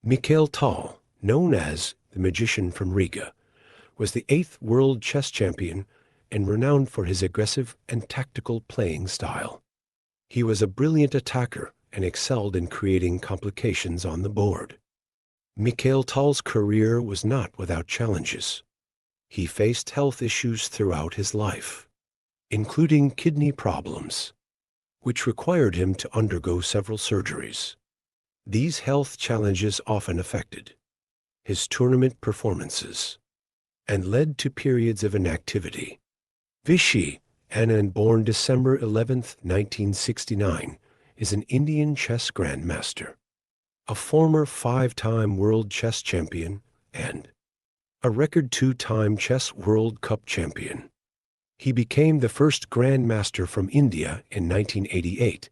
Mikhail Tal, known as the magician from Riga, was the 8th world chess champion and renowned for his aggressive and tactical playing style. He was a brilliant attacker and excelled in creating complications on the board. Mikhail Tal's career was not without challenges. He faced health issues throughout his life, including kidney problems, which required him to undergo several surgeries. These health challenges often affected his tournament performances and led to periods of inactivity. Vishy Anand, born December 11, 1969, is an Indian chess grandmaster, a former 5-time world chess champion, and a record 2-time chess World Cup champion. He became the first grandmaster from India in 1988,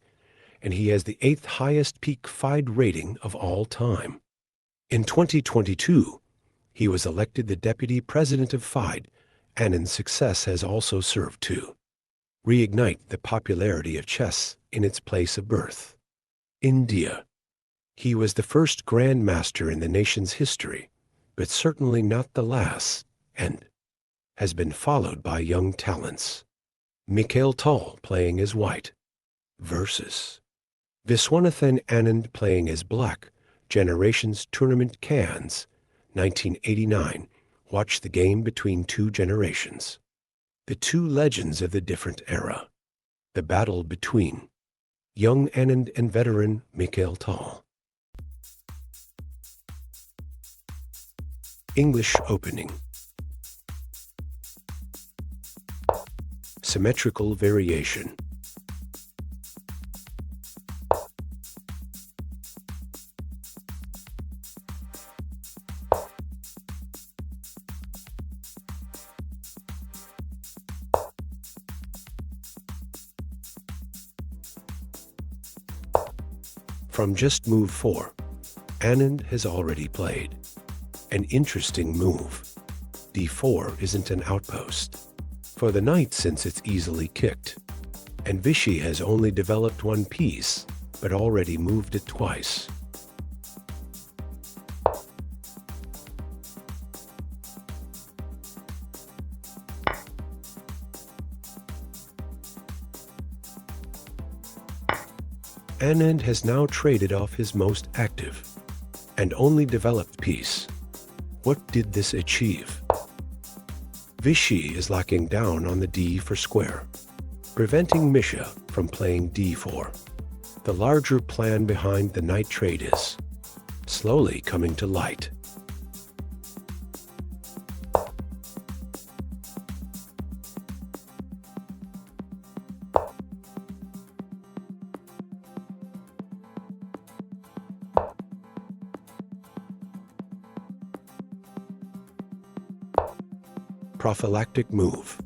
and he has the 8th highest peak FIDE rating of all time. In 2022, he was elected the deputy president of FIDE. Anand's success has also served to reignite the popularity of chess in its place of birth, India. He was the first grandmaster in the nation's history, but certainly not the last, and has been followed by young talents. Mikhail Tal playing as white versus Viswanathan Anand playing as black. Generations Tournament Cannes, 1989. Watch the game between two generations. The two legends of the different era. The battle between young Anand and veteran Mikhail Tal. English opening. Symmetrical variation. From just move 4, Anand has already played an interesting move. d4 isn't an outpost for the knight since it's easily kicked, and Vishy has only developed one piece, but already moved it twice. Anand has now traded off his most active and only developed piece. What did this achieve? Vishy is locking down on the d4 square, preventing Misha from playing d4. The larger plan behind the knight trade is slowly coming to light. Prophylactic move.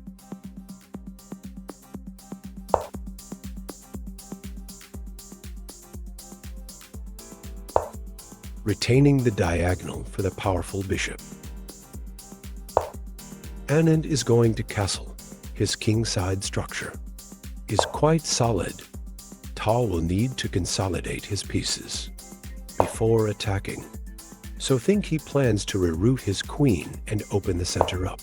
Retaining the diagonal for the powerful bishop. Anand is going to castle. His kingside structure is quite solid. Tal will need to consolidate his pieces before attacking, so think he plans to reroute his queen and open the center up.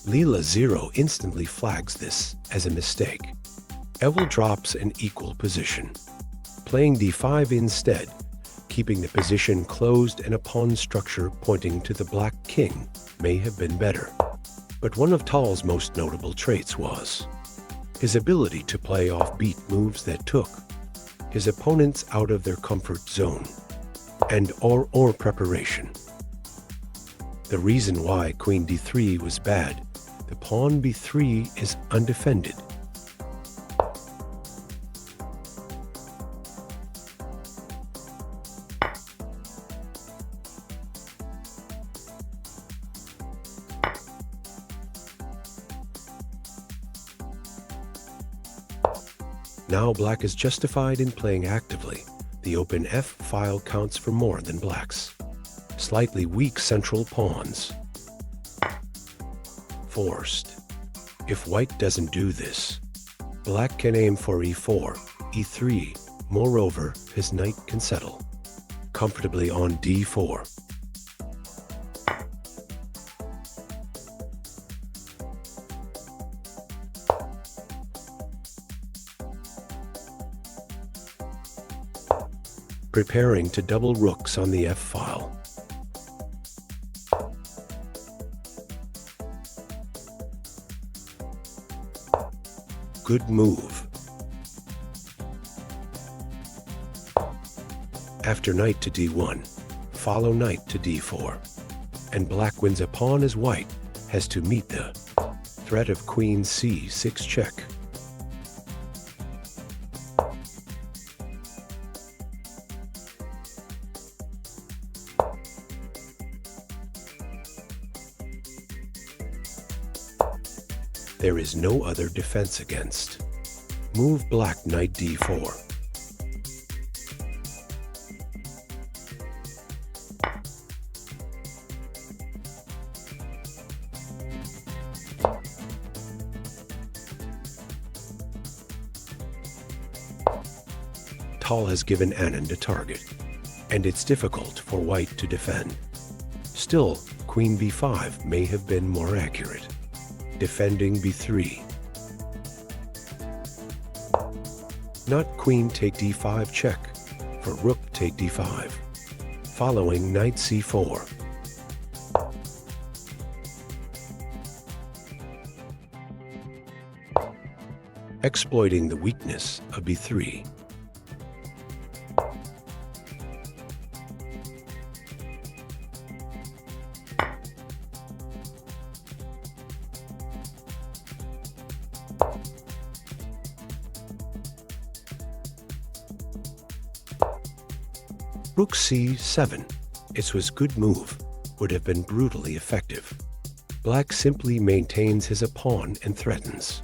Leela 0 instantly flags this as a mistake. Evil drops an equal position, playing d5 instead, keeping the position closed and a pawn structure pointing to the black king may have been better. But one of Tal's most notable traits was his ability to play offbeat moves that took his opponents out of their comfort zone and or preparation. The reason why queen d3 was bad, the pawn b3 is undefended. Now black is justified in playing actively. The open F file counts for more than black's slightly weak central pawns. Forced. If white doesn't do this, black can aim for e4, e3. Moreover, his knight can settle comfortably on d4. Preparing to double rooks on the f-file. Good move. After knight to d1, follow knight to d4, and black wins a pawn as white has to meet the threat of queen c6 check. There is no other defense against. Move black knight d4. Tal has given Anand a target, and it's difficult for white to defend. Still, queen b5 may have been more accurate. Defending b3. Not queen take d5 check, for rook take d5. Following knight c4. Exploiting the weakness of b3. Rook c7. It was good move, would have been brutally effective. Black simply maintains his pawn and threatens.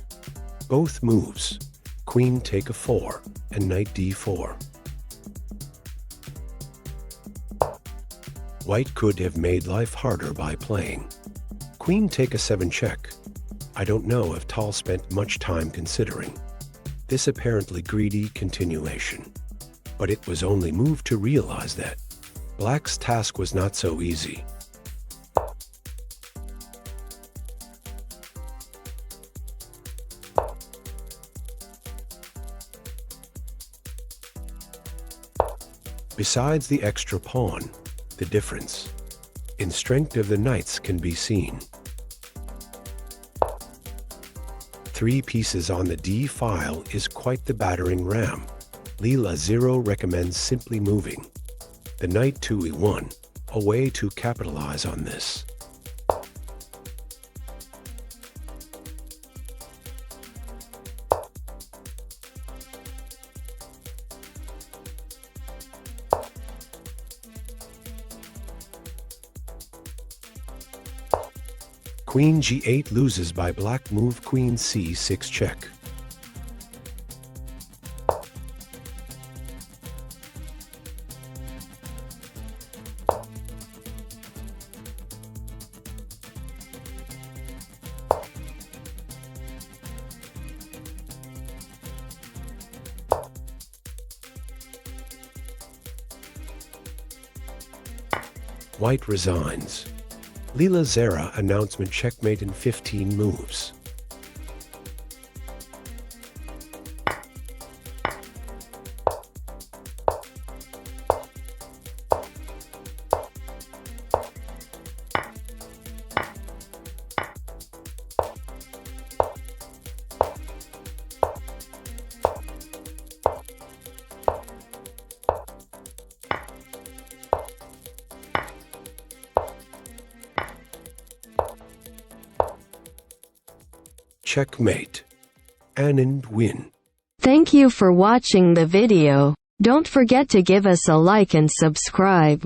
Both moves, queen take a 4 and knight d4. White could have made life harder by playing queen take a 7 check. I don't know if Tal spent much time considering this apparently greedy continuation. But it was only moved to realize that black's task was not so easy. Besides the extra pawn, the difference in strength of the knights can be seen. 3 pieces on the d-file is quite the battering ram. Leela 0 recommends simply moving the knight to e1, a way to capitalize on this. Queen g8 loses by black move queen c6 check. White resigns. Leela Zera announcement checkmate in 15 moves. Checkmate. Anand win. Thank you for watching the video. Don't forget to give us a like and subscribe.